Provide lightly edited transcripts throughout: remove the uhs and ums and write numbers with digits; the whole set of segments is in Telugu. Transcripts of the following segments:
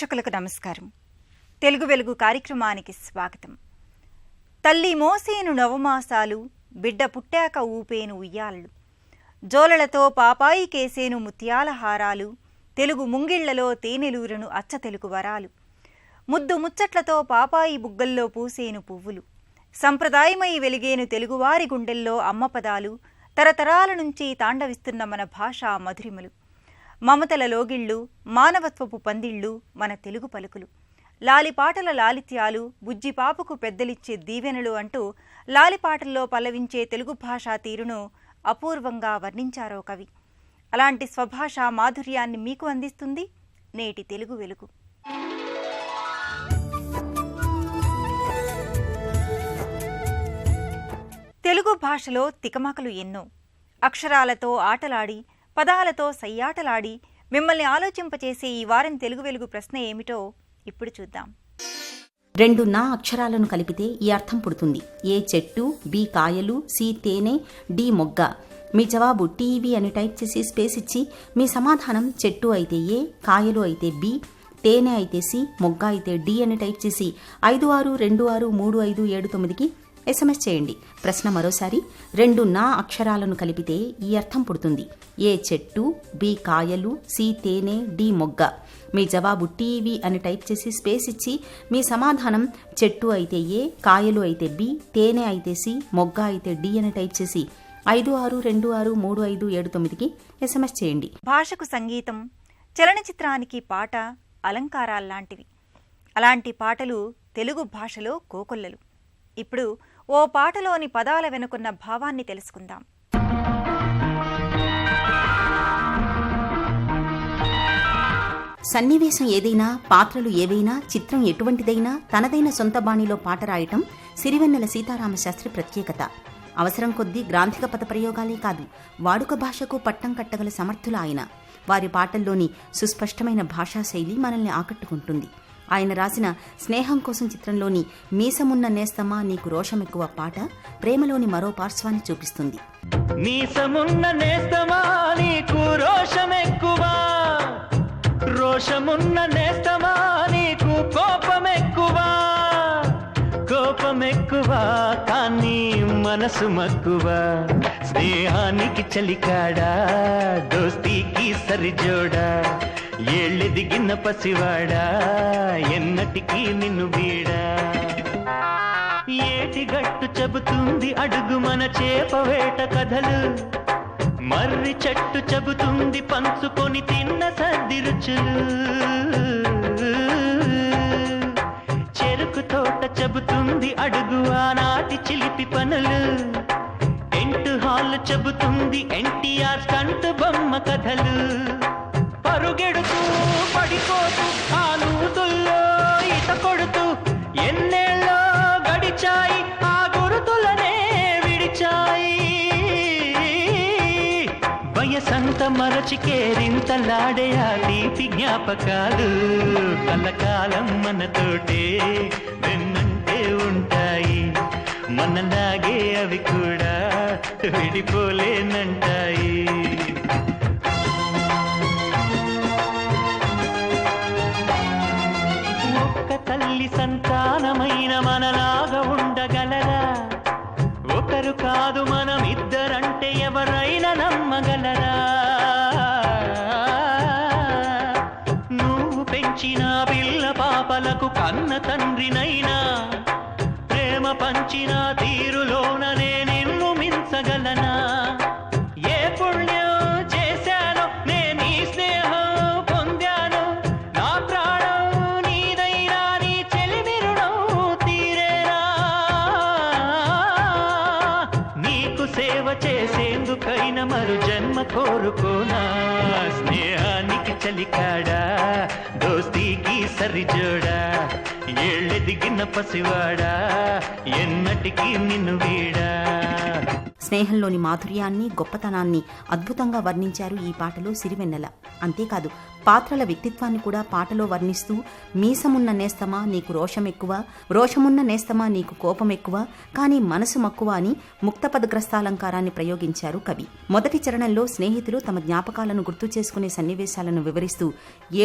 ప్రేక్షకులకు నమస్కారం. తెలుగు వెలుగు కార్యక్రమానికి స్వాగతం. తల్లి మోసేను నవమాసాలు, బిడ్డ పుట్టాక ఊపేను ఉయ్యాళ్ళు, జోలలతో పాపాయి కేసేను ముత్యాల హారాలు, తెలుగు ముంగిళ్లలో తేనెలూరును అచ్చ తెలుగు వరాలు, ముద్దు ముచ్చట్లతో పాపాయి బుగ్గల్లో పూసేను పువ్వులు, సంప్రదాయమై వెలిగేను తెలుగువారి గుండెల్లో అమ్మ పదాలు, తరతరాల నుంచి తాండవిస్తున్న మన భాషా మధురిమలు, మమతల లోగిళ్ళు, మానవత్వపు పందిళ్ళు మన తెలుగు పలుకులు, లాలిపాటల లాలిత్యాలు, బుజ్జిపాపకు పెద్దలిచ్చే దీవెనలు అంటూ లాలిపాటల్లో పల్లవించే తెలుగు భాషా తీరును అపూర్వంగా వర్ణించారో కవి. అలాంటి స్వభాషా మాధుర్యాన్ని మీకు అందిస్తుంది నేటి తెలుగు వెలుగు. తెలుగు భాషలో తికమకలు ఎన్నో. అక్షరాలతో ఆటలాడి, పదాలతో సయ్యాటలాడి మిమ్మల్ని ఆలోచింపచేసే ఈ వారం తెలుగు వెలుగు ప్రశ్న ఏమిటో ఇప్పుడు చూద్దాం. 2 నా అక్షరాలను కలిపితే ఈ అర్థం పుడుతుంది. ఏ చెట్టు, బి కాయలు, సి తేనె, డి మొగ్గ. మీ జవాబు టీవీ అని టైప్ చేసి స్పేస్ ఇచ్చి మీ సమాధానం చెట్టు అయితే ఏ, కాయలు అయితే బి, తేనె అయితే సి, మొగ్గ అయితే డి అని టైప్ చేసి 56263579కి SMS చేయండి. ప్రశ్న మరోసారి. 2 నా అక్షరాలను కలిపితే ఈ అర్థం పుడుతుంది. ఏ చెట్టు, బి కాయలు, సి తేనె, డి మొగ్గ. మీ జవాబు టీవీ అని టైప్ చేసి స్పేస్ ఇచ్చి మీ సమాధానం చెట్టు అయితే ఏ, కాయలు అయితే బి, తేనె అయితే సి, మొగ్గ అయితే డి అని టైప్ చేసి 56263579కి SMS చేయండి. భాషకు సంగీతం, చలనచిత్రానికి పాట అలంకారాల్లాంటివి. అలాంటి పాటలు తెలుగు భాషలో కోకొల్లలు. ఇప్పుడు ఓ పాటలోని పదాల వెనుకున్న భావాన్ని తెలుసుకుందాం. సన్నివేశం ఏదైనా, పాత్రలు ఏవైనా, చిత్రం ఎటువంటిదైనా తనదైన సొంత బాణిలో పాట రాయటం సిరివెన్నెల సీతారామశాస్త్రి ప్రత్యేకత. అవసరం కొద్దీ గ్రాంథిక పదప్రయోగాలే కాదు, వాడుక భాషకు పట్టం కట్టగల సమర్థులు ఆయన. వారి పాటల్లోని సుస్పష్టమైన భాషాశైలి మనల్ని ఆకట్టుకుంటుంది. ఆయన రాసిన స్నేహం కోసం చిత్రంలోని మీసమున్న నేస్తమా నీకు రోషమెక్కువ పాట ప్రేమలోని మరో పార్శ్వాన్ని చూపిస్తుంది. మీసమున్న నేస్తమా నీకు రోషమెక్కువ, రోషమున్న నేస్తమా నీకు కోపమెక్కువ, కోపమెక్కువ కానీ మనసు మక్కువ, స్నేహానికి చలికాడా దోస్తీకి సరిజోడా, ఏళ్ళెదిగిన పసివాడా ఎన్నటికీ నిన్ను వీడా. ఏటిగట్టు చెబుతుంది అడుగు మన చేపవేట కథలు, మర్రి చెట్టు చెబుతుంది పంచుకొని తిన్న సద్ది రుచులు, చెరుకు తోట చెబుతుంది అడుగు ఆనాటి చిలిపి పనులు, టెంట్ హాల్ చెబుతుంది ఎన్టీఆర్ స్టంట్ బొమ్మ కథలు, పరుగెడుతూ పడిపోతూ ఆ నూతుల్లో ఈత కొడుతూ ఎన్నేళ్ళో గడిచాయి ఆ గురుతులనే విడిచాయి, వయసంత మరచి కేరింతలాడే ఆ తీపి జ్ఞాపకాలు కలకాలం మనతోటే వెన్నంటే ఉంటాయి, మనలాగే అవి కూడా విడిపోలేనంటాయి. తల్లి సంతానమైన మనలాగా ఉండగలరా, ఒకరు కాదు మనం ఇద్దరంటే ఎవరైనా నమ్మగలరా, నువ్వు పెంచిన పిల్ల పాపలకు కన్న తండ్రినైనా, ప్రేమ పంచిన తీరులోననే నిన్ను మించగలనా, ఏ పుణ్యం చేశానో నేను ఈ స్నేహం పొందాను, నా ప్రాణం నీదైనా నీ చెలిమి రుణం తీరేనా, నీకు సేవ చేసేందుకైనా మరు జన్మ కోరుకోనా, స్నేహానికి చలికాడా దోస్తీకి సరిజోడా, ఏళ్ళెదిగిన పసివాడా ఎన్నటికీ నిన్ను వీడా. స్నేహంలోని మాధుర్యాన్ని, గొప్పతనాన్ని అద్భుతంగా వర్ణించారు ఈ పాటలో సిరివెన్నెల. అంతేకాదు పాత్రల వ్యక్తిత్వాన్ని కూడా పాటలో వర్ణిస్తూ మీసమున్న నేస్తమా నీకు రోషం ఎక్కువ, రోషమున్న నేస్తమా నీకు కోపం ఎక్కువ, కానీ మనసు మక్కువ అని ముక్తపదగ్రస్తాలంకారాన్ని ప్రయోగించారు కవి. మొదటి చరణంలో స్నేహితులు తమ జ్ఞాపకాలను గుర్తు చేసుకునే సన్నివేశాలను వివరిస్తూ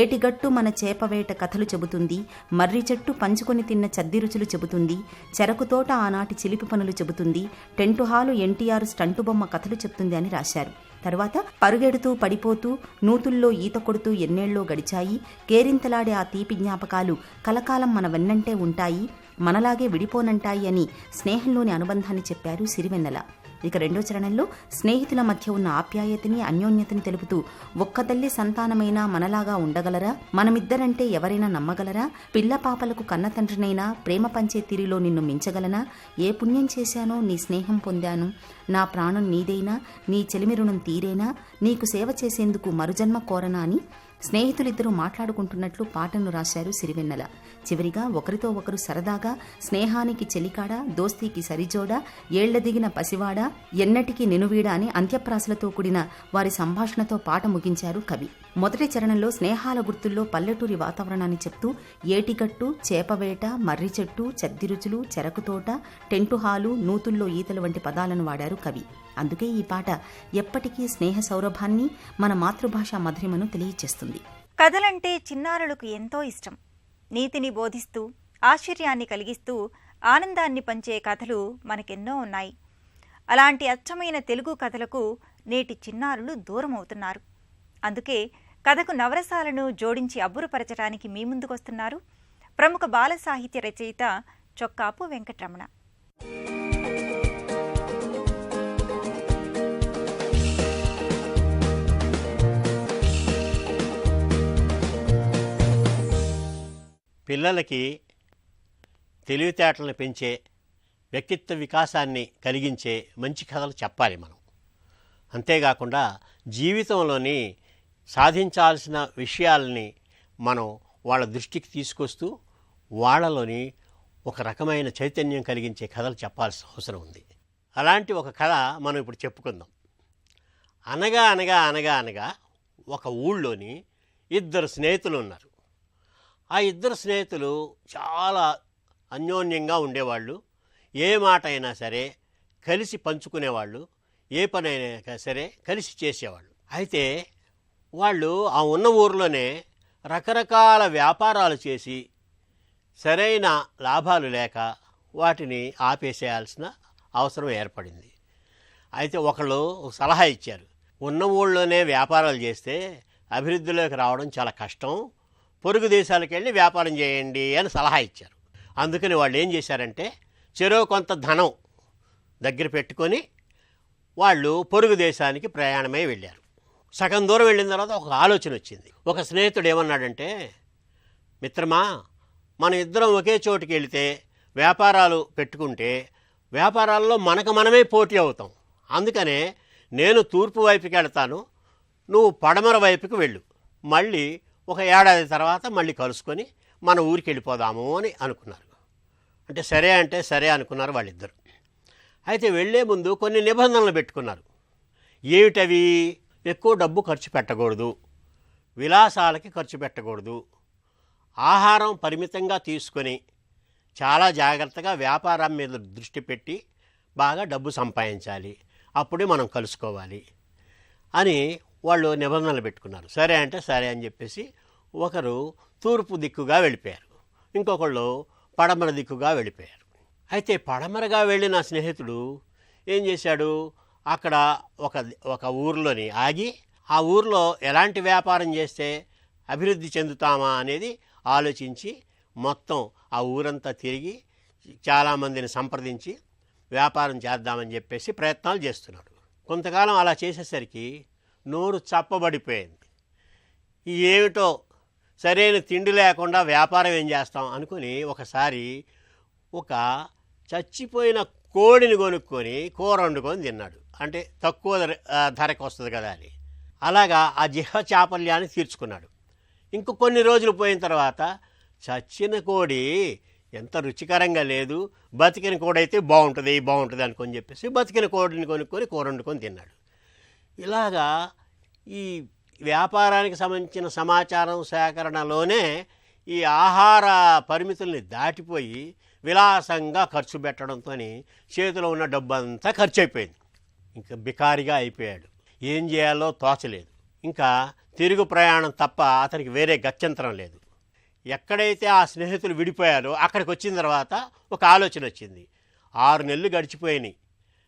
ఏటిగట్టు మన చేపవేట కథలు చెబుతుంది, మర్రి చెట్టు పంచుకొని తిన్న చద్దిరుచులు చెబుతుంది, చెరకు తోట ఆనాటి చిలిపి పనులు చెబుతుంది, టెంటు హాలు ఎన్టీఆర్ స్టంటు బొమ్మ కథలు చెబుతుంది అని రాశారు. తరువాత పరుగెడుతూ పడిపోతూ నూతుల్లో ఈత కొడుతూ ఎన్నేళ్ళో గడిచాయి, కేరింతలాడే ఆ తీపి జ్ఞాపకాలు కలకాలం మన వెన్నంటే ఉంటాయి, మనలాగే విడిపోనంటాయి అని స్నేహంలోని అనుబంధాన్ని చెప్పారు సిరివెన్నెల. ఇక రెండో చరణంలో స్నేహితుల మధ్య ఉన్న ఆప్యాయతని, అన్యోన్యతని తెలుపుతూ ఒక్క తల్లి సంతానమైనా మనలాగా ఉండగలరా, మనమిద్దరంటే ఎవరైనా నమ్మగలరా, పిల్ల పాపలకు కన్న తండ్రినైనా ప్రేమ పంచే తీరిలో నిన్ను మించగలనా, ఏ పుణ్యం చేశానో నీ స్నేహం పొందాను, నా ప్రాణం నీదైనా, నీ చెలిమి రుణం తీరేనా, నీకు సేవ చేసేందుకు మరుజన్మ కోరనా అని స్నేహితులిద్దరూ మాట్లాడుకుంటున్నట్లు పాటను రాశారు సిరివెన్నెల. చివరిగా ఒకరితో ఒకరు సరదాగా స్నేహానికి చెలికాడ, దోస్తీకి సరిజోడ, ఏళ్ల దిగిన పసివాడ, ఎన్నటికీ నినువీడ అని అంత్యప్రాసలతో కూడిన వారి సంభాషణతో పాట ముగించారు కవి. మొదటి చరణంలో స్నేహాల గుర్తుల్లో పల్లెటూరి వాతావరణాన్ని చెప్తూ ఏటిగట్టు, చేపవేట, మర్రి చెట్టు, చద్దిరుచులు, చెరకు తోట, టెంటు హాలు, నూతుల్లో ఈతలు వంటి పదాలను వాడారు కవి. అందుకే ఈ పాట ఎప్పటికీ స్నేహ సౌరభాన్ని, మన మాతృభాష మధురిమను తెలియచేస్తుంది. కథలంటే చిన్నారులకు ఎంతో ఇష్టం. నీతిని బోధిస్తూ, ఆశ్చర్యాన్ని కలిగిస్తూ, ఆనందాన్ని పంచే కథలు మనకెన్నో ఉన్నాయి. అలాంటి అచ్చమైన తెలుగు కథలకు నేటి చిన్నారులు దూరమవుతున్నారు. అందుకే కథకు నవరసాలను జోడించి అబ్బురపరచడానికి మీ ముందుకొస్తున్నారు ప్రముఖ బాల సాహిత్య రచయిత చొక్కాపు వెంకటరమణ. పిల్లలకి తెలివితేటలను పెంచే, వ్యక్తిత్వ వికాసాన్ని కలిగించే మంచి కథలు చెప్పాలి మనం. అంతేకాకుండా జీవితంలోని సాధించాల్సిన విషయాలని మనం వాళ్ళ దృష్టికి తీసుకొస్తూ వాళ్ళలోని ఒక రకమైన చైతన్యం కలిగించే కథలు చెప్పాల్సిన అవసరం ఉంది. అలాంటి ఒక కథ మనం ఇప్పుడు చెప్పుకుందాం. అనగా అనగా అనగా అనగా ఒక ఊళ్ళోని ఇద్దరు స్నేహితులు ఉన్నారు. ఆ ఇద్దరు స్నేహితులు చాలా అన్యోన్యంగా ఉండేవాళ్ళు. ఏ మాట అయినా సరే కలిసి పంచుకునేవాళ్ళు, ఏ పని అయినా సరే కలిసి చేసేవాళ్ళు. అయితే వాళ్ళు ఆ ఉన్న ఊరిలోనే రకరకాల వ్యాపారాలు చేసి సరైన లాభాలు లేక వాటిని ఆపేసేయాల్సిన అవసరం ఏర్పడింది. అయితే ఒకళ్ళు సలహా ఇచ్చారు, ఉన్న ఊళ్ళోనే వ్యాపారాలు చేస్తే అభివృద్ధిలోకి రావడం చాలా కష్టం, పొరుగు దేశాలకు వెళ్ళి వ్యాపారం చేయండి అని సలహా ఇచ్చారు. అందుకని వాళ్ళు ఏం చేశారంటే చెరో కొంత ధనం దగ్గర పెట్టుకొని వాళ్ళు పొరుగు దేశానికి ప్రయాణమై వెళ్ళారు. సగం దూరం వెళ్ళిన తర్వాత ఒక ఆలోచన వచ్చింది. ఒక స్నేహితుడు ఏమన్నాడంటే, మిత్రమా, మన ఇద్దరం ఒకే చోటుకి వెళితే వ్యాపారాలు పెట్టుకుంటే వ్యాపారాల్లో మనకు మనమే పోటీ అవుతాం. అందుకనే నేను తూర్పు వైపుకి వెళ్తాను, నువ్వు పడమర వైపుకి వెళ్ళు, మళ్ళీ ఒక ఏడాది తర్వాత మళ్ళీ కలుసుకొని మన ఊరికి వెళ్ళిపోదాము అని అనుకున్నారు. అంటే సరే అనుకున్నారు వాళ్ళిద్దరు. అయితే వెళ్లే ముందు కొన్ని నిబంధనలు పెట్టుకున్నారు. ఏమిటవి? ఎక్కువ డబ్బు ఖర్చు పెట్టకూడదు, విలాసాలకి ఖర్చు పెట్టకూడదు, ఆహారం పరిమితంగా తీసుకొని చాలా జాగ్రత్తగా వ్యాపారం మీద దృష్టి పెట్టి బాగా డబ్బు సంపాదించాలి, అప్పుడే మనం కలుసుకోవాలి అని వాళ్ళు నిబంధనలు పెట్టుకున్నారు. సరే అని చెప్పేసి ఒకరు తూర్పు దిక్కుగా వెళ్ళిపోయారు, ఇంకొకళ్ళు పడమర దిక్కుగా వెళ్ళిపోయారు. అయితే పడమరగా వెళ్ళిన స్నేహితుడు ఏం చేశాడు, అక్కడ ఒక ఊరిలోని ఆగి ఆ ఊరిలో ఎలాంటి వ్యాపారం చేస్తే అభివృద్ధి చెందుతామా అనేది ఆలోచించి మొత్తం ఆ ఊరంతా తిరిగి చాలామందిని సంప్రదించి వ్యాపారం చేద్దామని చెప్పేసి ప్రయత్నాలు చేస్తున్నాడు. కొంతకాలం అలా చేసేసరికి నోరు చప్పబడిపోయింది. ఏమిటో సరైన తిండి లేకుండా వ్యాపారం ఏం చేస్తాం అనుకుని ఒకసారి ఒక చచ్చిపోయిన కోడిని కొనుక్కొని కూర వండుకొని తిన్నాడు. అంటే తక్కువ ధరకు వస్తుంది కదా అని. అలాగా ఆ జిహ్వ చాపల్యాన్ని తీర్చుకున్నాడు. ఇంకో కొన్ని రోజులు పోయిన తర్వాత చచ్చిన కోడి ఎంత రుచికరంగా లేదు, బతికిన కోడైతే బాగుంటుంది అనుకొని చెప్పేసి బతికిన కోడిని కొనుక్కొని కూర వండుకొని తిన్నాడు. ఇలాగా ఈ వ్యాపారానికి సంబంధించిన సమాచారం సేకరణలోనే ఈ ఆహార పరిమితుల్ని దాటిపోయి విలాసంగా ఖర్చు పెట్టడంతో చేతిలో ఉన్న డబ్బంతా ఖర్చు అయిపోయింది. ఇంకా బికారిగా అయిపోయాడు. ఏం చేయాలో తోచలేదు. ఇంకా తిరుగు ప్రయాణం తప్ప అతనికి వేరే గత్యంతరం లేదు. ఎక్కడైతే ఆ స్నేహితులు విడిపోయారో అక్కడికి వచ్చిన తర్వాత ఒక ఆలోచన వచ్చింది. 6 నెలలు గడిచిపోయినాయి.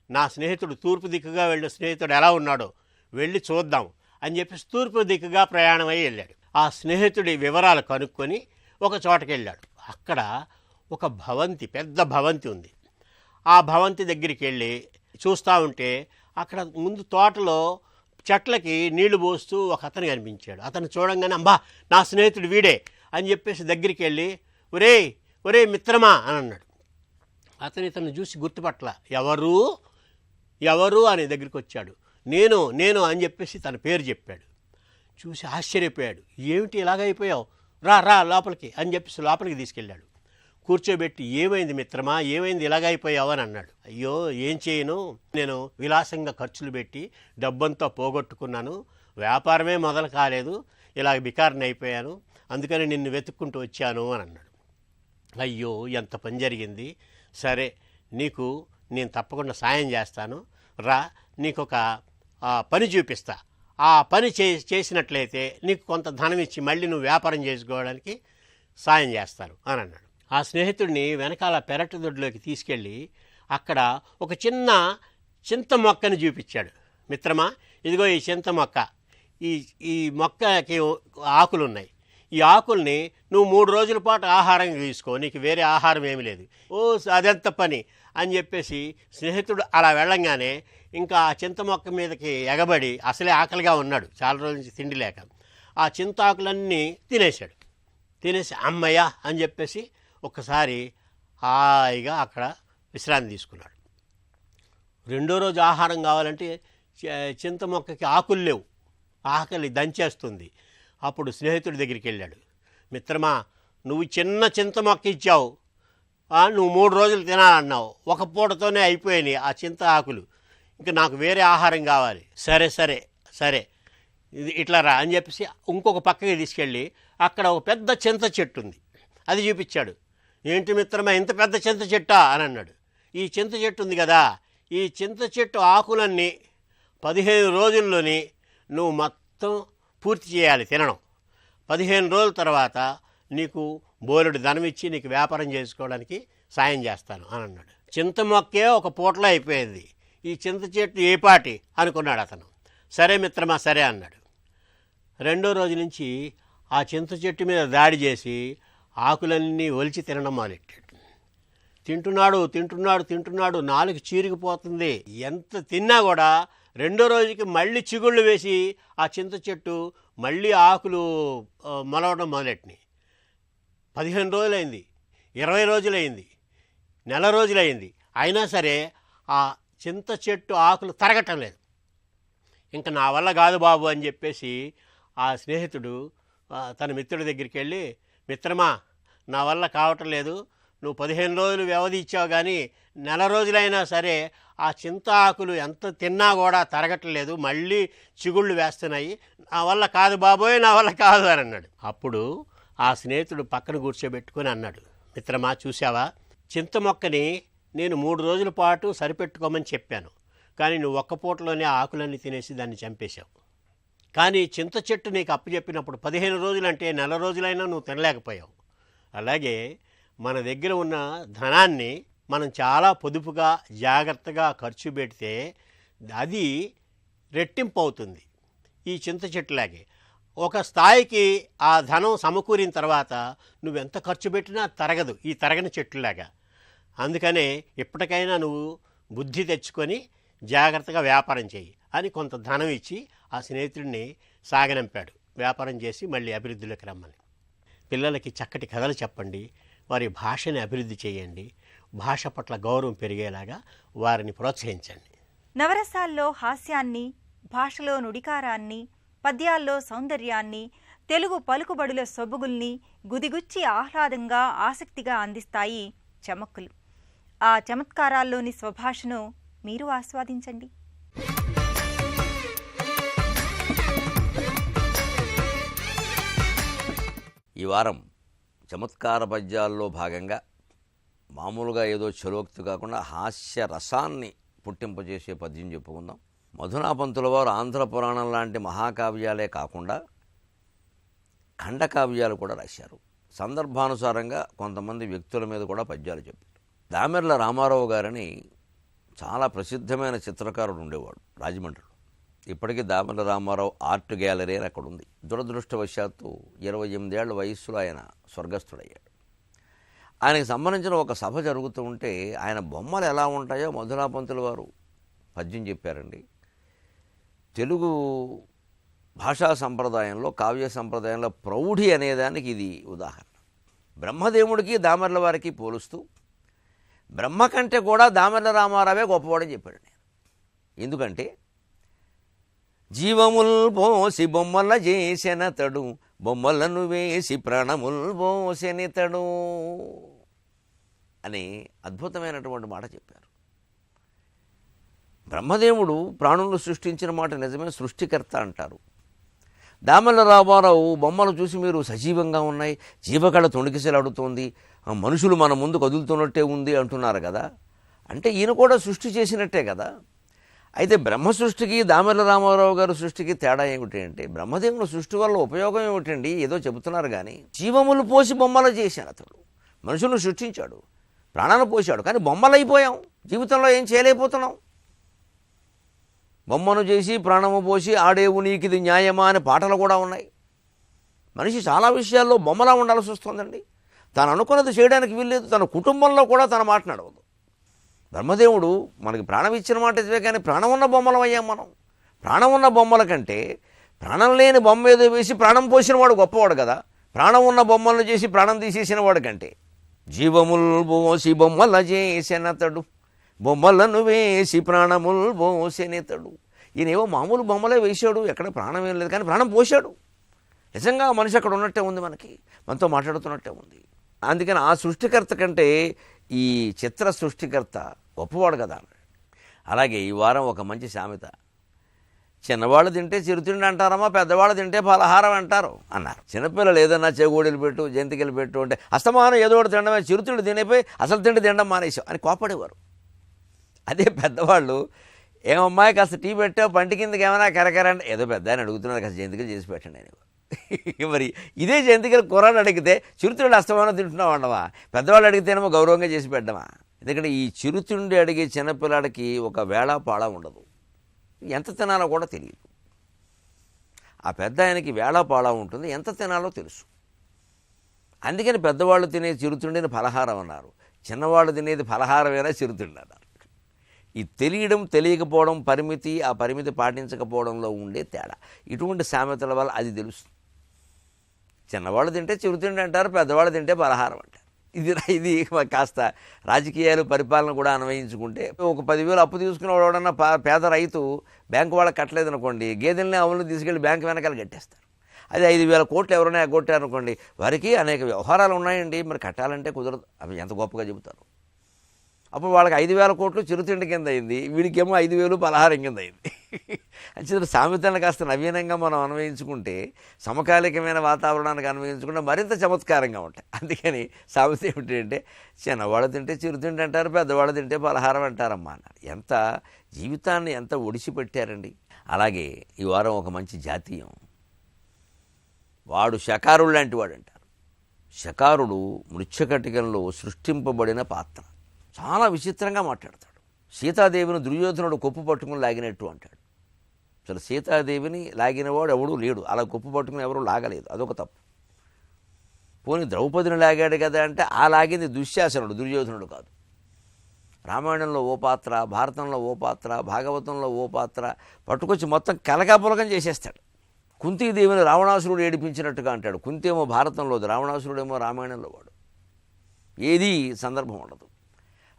నా స్నేహితుడు తూర్పు దిక్కుగా వెళ్ళిన స్నేహితుడు ఎలా ఉన్నాడో వెళ్ళి చూద్దాం అని చెప్పి తూర్పు దిక్కుగా ప్రయాణం అయ్యి వెళ్ళాడు. ఆ స్నేహితుడి వివరాలు కనుక్కొని ఒక చోటకి వెళ్ళాడు. అక్కడ ఒక భవంతి, పెద్ద భవంతి ఉంది. ఆ భవంతి దగ్గరికి వెళ్ళి చూస్తూ ఉంటే అక్కడ ముందు తోటలో చెట్లకి నీళ్లు పోస్తూ ఒక అతను కనిపించాడు. అతను చూడంగానే అబ్బా నా స్నేహితుడు వీడే అని చెప్పేసి దగ్గరికి వెళ్ళి ఒరే మిత్రమా అని అన్నాడు. ఇతను చూసి గుర్తుపట్ల. ఎవరు అని దగ్గరికి వచ్చాడు. నేను అని చెప్పేసి తన పేరు చెప్పాడు. చూసి ఆశ్చర్యపోయాడు. ఏమిటి ఇలాగైపోయావు, రా లోపలికి అని చెప్పేసి లోపలికి తీసుకెళ్ళాడు. కూర్చోబెట్టి ఏమైంది మిత్రమా, ఏమైంది ఇలాగైపోయావు అని అన్నాడు. అయ్యో ఏం చేయను, నేను విలాసంగా ఖర్చులు పెట్టి డబ్బంతా పోగొట్టుకున్నాను, వ్యాపారమే మొదలు కాలేదు, ఇలాగ బికారిని అయిపోయాను, అందుకని నిన్ను వెతుక్కుంటూ వచ్చాను అని అన్నాడు. అయ్యో ఎంత పని జరిగింది, సరే నీకు నేను తప్పకుండా సాయం చేస్తాను, రా నీకు ఒక పని చూపిస్తా, ఆ పని చేసినట్లయితే నీకు కొంత ధనం ఇచ్చి మళ్ళీ నువ్వు వ్యాపారం చేసుకోవడానికి సాయం చేస్తాను అని అన్నాడు. ఆ స్నేహితుడిని వెనకాల పెరటి దొడ్లోకి తీసుకెళ్ళి అక్కడ ఒక చిన్న చింత మొక్కని చూపించాడు. మిత్రమా ఇదిగో ఈ చింత మొక్క, ఈ మొక్కకి ఆకులు ఉన్నాయి, ఈ ఆకుల్ని నువ్వు 3 రోజుల పాటు ఆహారంగా తీసుకో, నీకు వేరే ఆహారం ఏమీ లేదు. అదెంత పని అని చెప్పేసి స్నేహితుడు అలా వెళ్ళంగానే ఇంకా ఆ చింత మొక్క మీదకి ఎగబడి అసలే ఆకలిగా ఉన్నాడు, చాలా రోజుల నుంచి తిండి లేక, ఆ చింతాకులన్నీ తినేసి అమ్మయ్య అని చెప్పేసి ఒక్కసారి హాయిగా అక్కడ విశ్రాంతి తీసుకున్నాడు. 2వ రోజు ఆహారం కావాలంటే చింత మొక్కకి ఆకులు లేవు, ఆకలి దంచేస్తుంది. అప్పుడు స్నేహితుడి దగ్గరికి వెళ్ళాడు. మిత్రమా నువ్వు చిన్న చింత మొక్క ఇచ్చావు, నువ్వు 3 రోజులు తినాలన్నావు, ఒక పూటతోనే అయిపోయినాయి ఆ చింత ఆకులు, ఇంకా నాకు వేరే ఆహారం కావాలి. సరే ఇది ఇట్లా రా అని చెప్పేసి ఇంకొక పక్కకి తీసుకెళ్ళి అక్కడ ఒక పెద్ద చింత చెట్టు ఉంది, అది చూపించాడు. ఏంటి మిత్రమా ఇంత పెద్ద చింత చెట్టా అని అన్నాడు. ఈ చింత చెట్టు ఉంది కదా, ఈ చింత చెట్టు ఆకులన్నీ 15 రోజుల్లోని నువ్వు మొత్తం పూర్తి చేయాలి తినడం. 15 రోజుల తర్వాత నీకు బోలెడు ధనం ఇచ్చి నీకు వ్యాపారం చేసుకోవడానికి సాయం చేస్తాను అని అన్నాడు. చింత మొక్కే ఒక పూటలో అయిపోయింది, ఈ చింత చెట్టు ఏ పాటి అనుకున్నాడు అతను. సరే మిత్రమా సరే అన్నాడు. 2వ రోజు నుంచి ఆ చింత చెట్టు మీద దాడి చేసి ఆకులన్నీ ఒలిచి తినడం మొదలెట్టాడు. తింటున్నాడు, నాలుగు చీరిగిపోతుంది. ఎంత తిన్నా కూడా 2వ రోజుకి మళ్ళీ చిగుళ్ళు వేసి ఆ చింత చెట్టు మళ్ళీ ఆకులు మొలవడం మొదలెట్టినాయి. 15 రోజులైంది, 20 రోజులైంది, నెల రోజులైంది, అయినా సరే ఆ చింత చెట్టు ఆకులు తరగటం లేదు. ఇంకా నా వల్ల కాదు బాబు అని చెప్పేసి ఆ స్నేహితుడు తన మిత్రుడి దగ్గరికి వెళ్ళి, మిత్రమా నా వల్ల కావటం లేదు, నువ్వు 15 రోజులు వ్యవధి ఇచ్చావు కానీ నెల రోజులైనా సరే ఆ చింత ఆకులు ఎంత తిన్నా కూడా తరగట్లేదు, మళ్ళీ చిగుళ్ళు వేస్తున్నాయి, నా వల్ల కాదు బాబోయ్, నా వల్ల కాదు అని అన్నాడు. అప్పుడు ఆ స్నేహితుడు పక్కన కూర్చోబెట్టుకొని అన్నాడు, మిత్రమా చూసావా, చింత మొక్కని నేను 3 రోజుల పాటు సరిపెట్టుకోమని చెప్పాను, కానీ నువ్వు ఒక్క పూటలోనే ఆకులన్నీ తినేసి దాన్ని చంపేశావు. కానీ చింత చెట్టు నీకు అప్పచెప్పినప్పుడు 15 రోజులంటే నెల రోజులైనా నువ్వు తినలేకపోయావు. అలాగే మన దగ్గర ఉన్న ధనాన్ని మనం చాలా పొదుపుగా జాగ్రత్తగా ఖర్చు పెడితే అది రెట్టింపు అవుతుంది. ఈ చింత చెట్టులాగే ఒక స్థాయికి ఆ ధనం సమకూరిన తర్వాత నువ్వెంత ఖర్చు పెట్టినా తరగదు, ఈ తరగని చెట్టులాగా. అందుకనే ఎప్పటికైనా నువ్వు బుద్ధి తెచ్చుకొని జాగ్రత్తగా వ్యాపారం చేయి అని కొంత ధనం ఇచ్చి ఆ స్నేహితుడిని సాగనంపాడు. వ్యాపారం చేసి మళ్ళీ అభివృద్ధిలోకి రమ్మని. పిల్లలకి చక్కటి కథలు చెప్పండి, వారి భాషని అభివృద్ధి చేయండి, భాష పట్ల గౌరవం పెరిగేలాగా వారిని ప్రోత్సహించండి. నవరసాల్లో హాస్యాన్ని, భాషలో నుడికారాన్ని, పద్యాల్లో సౌందర్యాన్ని, తెలుగు పలుకుబడుల సొబగుల్ని గుదిగుచ్చి ఆహ్లాదంగా ఆసక్తిగా అందిస్తాయి చమక్కులు. ఆ చమత్కారాల్లోని స్వభాషను మీరు ఆస్వాదించండి. ఈ వారం చమత్కార పద్యాల్లో భాగంగా మామూలుగా ఏదో చలోక్తి కాకుండా హాస్య రసాన్ని పుట్టింపజేసే పద్యం చెప్పుకుందాం. మధునాపంతుల వారు ఆంధ్ర పురాణం లాంటి మహాకావ్యాలే కాకుండా ఖండకావ్యాలు కూడా రాశారు. సందర్భానుసారంగా కొంతమంది వ్యక్తుల మీద కూడా పద్యాలు చెప్పారు. దామెర్ల రామారావు గారని చాలా ప్రసిద్ధమైన చిత్రకారుడు ఉండేవాడు రాజమండ్రిలో. ఇప్పటికీ దామెర్ల రామారావు ఆర్ట్ గ్యాలరీ అని అక్కడ ఉంది. దురదృష్టవశాత్తు 28 ఏళ్ల వయస్సులో ఆయన స్వర్గస్థుడయ్యాడు. ఆయనకు సంబంధించిన ఒక సభ జరుగుతూ ఉంటే ఆయన బొమ్మలు ఎలా ఉంటాయో మధునాపంతుల వారు పద్యం చెప్పారండి. తెలుగు భాషా సంప్రదాయంలో, కావ్య సంప్రదాయంలో ప్రౌఢి అనేదానికి ఇది ఉదాహరణ. బ్రహ్మదేవుడికి దామెర్ల వారికి పోలుస్తూ బ్రహ్మ కంటే కూడా దామెర్ల రామారావే గొప్పవాడని చెప్పాడు నేను. ఎందుకంటే జీవముల్ పోసి బొమ్మల చేసెనతడు, బొమ్మలను వేసి ప్రాణముల్ పోసెనితడు అని అద్భుతమైనటువంటి మాట చెప్పారు. బ్రహ్మదేవుడు ప్రాణులను సృష్టించిన మాట నిజమే, సృష్టికర్త అంటారు. దామెర్ల రామారావు బొమ్మలు చూసి మీరు సజీవంగా ఉన్నాయి, జీవకళ తొణికిసలాడుతోంది, మనుషులు మన ముందు కదులుతున్నట్టే ఉంది అంటున్నారు కదా. అంటే ఈయన కూడా సృష్టి చేసినట్టే కదా. అయితే బ్రహ్మ సృష్టికి దామెర్ల రామారావు గారి సృష్టికి తేడా ఏమిటి అంటే, బ్రహ్మదేవుని సృష్టి వల్ల ఉపయోగం ఏమిటండి, ఏదో చెబుతున్నారు కానీ జీవములు పోసి బొమ్మలు చేశాను. అతడు మనుషులను సృష్టించాడు, ప్రాణాలు పోశాడు, కానీ బొమ్మలు అయిపోయాం. జీవితంలో ఏం చేయలేకపోతున్నాం. బొమ్మను చేసి ప్రాణము పోసి ఆడేవు నీకిది న్యాయమా అనే పాటలు కూడా ఉన్నాయి. మనిషి చాలా విషయాల్లో బొమ్మలా ఉండాల్సి వస్తుందండి. తాను అనుకున్నది చేయడానికి వీల్లేదు. తన కుటుంబంలో కూడా తన మాట నడవదు. బ్రహ్మదేవుడు మనకి ప్రాణం ఇచ్చిన మాట ఇదే, కానీ ప్రాణం ఉన్న బొమ్మలం అయ్యాం మనం. ప్రాణం ఉన్న బొమ్మల కంటే ప్రాణం లేని బొమ్మ ఏదో వేసి ప్రాణం పోసినవాడు గొప్పవాడు కదా. ప్రాణం ఉన్న బొమ్మలను చేసి ప్రాణం తీసేసిన వాడు కంటే జీవముల్ పోసి బొమ్మల చేసెనతడు, బొమ్మలను వేసి ప్రాణముల్ పోసెనితడు. ఈయనేవో మామూలు బొమ్మలే వేసాడు, ఎక్కడ ప్రాణం ఏం లేదు, కానీ ప్రాణం పోశాడు. నిజంగా మనిషి అక్కడ ఉన్నట్టే ఉంది, మనతో మాట్లాడుతున్నట్టే ఉంది. అందుకని ఆ సృష్టికర్త కంటే ఈ చిత్ర సృష్టికర్త గొప్పవాడు కదా. అలాగే ఈ వారం ఒక మంచి సామెత, చిన్నవాళ్ళు తింటే చిరుతిండి అంటారమ్మా, పెద్దవాళ్ళు తింటే పలహారం అంటారు అన్నారు. చిన్నపిల్లలు ఏదన్నా చెగోడీలు పెట్టు, జంతికలు పెట్టు అంటే అస్తమానం ఏదో ఒకటి తినడమే, చిరుతిండి తినేపోయి అసలు తిండి తినడం మానేసాం అని కోపడేవారు. అదే పెద్దవాళ్ళు, ఏమమ్మాయి కాస్త టీ పెట్టావు, పంటి కిందకి ఏమైనా కరకరండి, ఏదో పెద్ద అని అడుగుతున్నారు, కాస్త జంతికలు చేసి పెట్టండి అని. మరి ఇదే జంతికలు కూరని అడిగితే చిరుతిండి అస్తమానం తింటున్నావు అండవా, పెద్దవాళ్ళు అడిగితేనేమో గౌరవంగా చేసి పెట్టడమా. ఎందుకంటే ఈ చిరుతిండి అడిగే చిన్నపిల్లాడికి ఒక వేళ పాళ ఉండదు, ఎంత తినాలో కూడా తెలియదు. ఆ పెద్ద ఆయనకి వేళ పాళ ఉంటుంది, ఎంత తినాలో తెలుసు. అందుకని పెద్దవాళ్ళు తినే చిరుతిండిని ఫలహారం అన్నారు, చిన్నవాళ్ళు తినేది ఫలహారమేనా చిరుతిండి అన్నారు. ఈ తెలియడం తెలియకపోవడం పరిమితి, ఆ పరిమితి పాటించకపోవడంలో ఉండే తేడా. ఇటువంటి సామెతల వల్ల అది తెలుస్తుంది. చిన్నవాళ్ళు తింటే చిరుతిండి అంటారు, పెద్దవాళ్ళు తింటే పలహారం అంటారు. ఇది కాస్త రాజకీయాలు పరిపాలన కూడా అన్వయించుకుంటే, ఒక 10,000 అప్పు తీసుకున్న వాడన్నా పేద రైతు బ్యాంకు వాళ్ళకి కట్టలేదు అనుకోండి, గేదెల్ని ఆవులను తీసుకెళ్ళి బ్యాంకు వెనకాల కట్టేస్తారు. అది 5,000 కోట్లు ఎవరైనా ఎగ్గొట్టారనుకోండి, వారికి అనేక వ్యవహారాలు ఉన్నాయండి, మరి కట్టాలంటే కుదరదు. అవి ఎంత గొప్పగా చెబుతారు. అప్పుడు వాళ్ళకి 5,000 కోట్లు చిరుతిండి కింద అయింది, వీడికేమో 5,000 పలహారం కింద అయింది. అంటే సామెతలను కాస్త నవీనంగా మనం అన్వయించుకుంటే, సమకాలికమైన వాతావరణానికి అన్వయించుకుంటే మరింత చమత్కారంగా ఉంటాయి. అందుకని సామెత ఏమిటంటే, చిన్నవాళ్ళు తింటే చిరుతిండి అంటారు, పెద్దవాళ్ళు తింటే పలహారం అంటారమ్మా అన్నారు. ఎంత జీవితాన్ని ఎంత ఒడిసిపెట్టారండి. అలాగే ఈ వారం ఒక మంచి జాతీయం, వాడు శకారుడు లాంటి వాడు అంటారు. శకారుడు మృచ్ఛకటికంలో సృష్టింపబడిన పాత్ర. చాలా విచిత్రంగా మాట్లాడతాడు. సీతాదేవిని దుర్యోధనుడు కొప్పు పట్టుకుని లాగినట్టు అంటాడు. అసలు సీతాదేవిని లాగినవాడు ఎవడూ లేడు, అలా కొప్పు పట్టుకుని ఎవరూ లాగలేదు, అదొక తప్పు. పోనీ ద్రౌపదిని లాగాడు కదా అంటే, ఆ లాగింది దుశ్శాసనుడు, దుర్యోధనుడు కాదు. రామాయణంలో ఓ పాత్ర, భారతంలో ఓ పాత్ర, భాగవతంలో ఓ పాత్ర పట్టుకొచ్చి మొత్తం కలకాపులకం చేసేస్తాడు. కుంతీదేవిని రావణాసురుడు ఏడిపించినట్టుగా అంటాడు. కుంతేమో భారతంలోది, రావణాసురుడేమో రామాయణంలో వాడు. ఏది సందర్భం ఉండదు.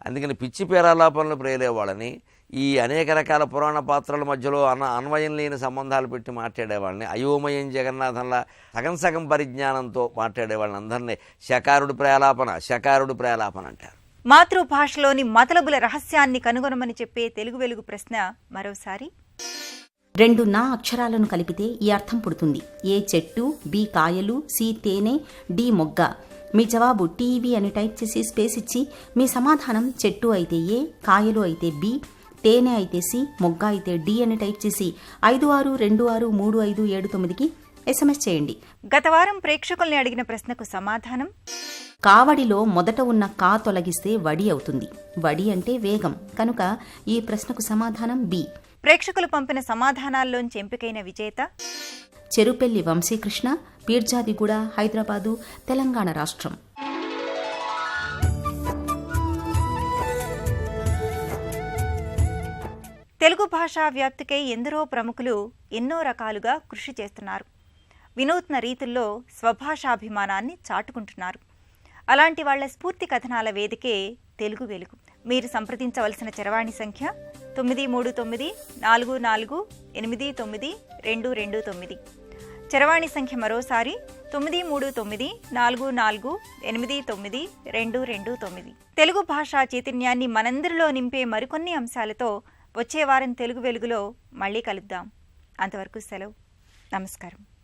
అందుకని పిచ్చి పేరాలాపనలు ప్రేలే వాళ్ళని ఈ అనేక రకాల పురాణ పాత్రల మధ్యలో అన్వయం లేని సంబంధాలు పెట్టి మాట్లాడేవాళ్ళని, అయోమయం జగన్నాథంలా సగం సగం పరిజ్ఞానంతో మాట్లాడేవాళ్ళని అందరినీ శకారుడు ప్రేలాపన అంటారు. మాతృభాషలోని మతలబుల రహస్యాన్ని కనుగొనమని చెప్పే తెలుగు వెలుగు ప్రశ్న మరోసారి. 2 నా అక్షరాలను కలిపితే ఈ అర్థం పుడుతుంది. ఏ చెట్టు, బి కాయలు, సి తేనె, డి మొగ్గ. మీ జవాబు టీవీ అని టైప్ చేసి స్పేస్ ఇచ్చి మీ సమాధానం చెట్టు అయితే ఏ, కాయలు అయితే బి, తేనె అయితే సి, మొగ్గ అయితే డి అని టైప్ చేసి 56263579కి SMS చేయండి. గత వారం ప్రేక్షకుల్ని అడిగిన ప్రశ్నకు సమాధానం. కావడిలో మొదట ఉన్న కా తొలగిస్తే వడి అవుతుంది. వడి అంటే వేగం, కనుక ఈ ప్రశ్నకు సమాధానం బి. ప్రేక్షకులు పంపిన సమాధానాల్లోంచి ఎంపికైన విజేత చెరుపెల్లి వంశీకృష్ణ, పీర్జాదిగూడ, హైదరాబాదు, తెలంగాణ రాష్ట్రం. తెలుగు భాషా వ్యాప్తికై ఎందరో ప్రముఖులు ఎన్నో రకాలుగా కృషి చేస్తున్నారు. వినూత్న రీతుల్లో స్వభాషాభిమానాన్ని చాటుకుంటున్నారు. అలాంటి వాళ్ల స్ఫూర్తి కథనాల వేదికే తెలుగు వెలుగు. మీరు సంప్రదించవలసిన చరవాణి సంఖ్య 9394489229. చరవాణి సంఖ్య మరోసారి 9394489229. తెలుగు భాషా చైతన్యాన్ని మనందరిలో నింపే మరికొన్ని అంశాలతో వచ్చే వారం తెలుగు వెలుగులో మళ్ళీ కలుద్దాం. అంతవరకు సెలవు. నమస్కారం.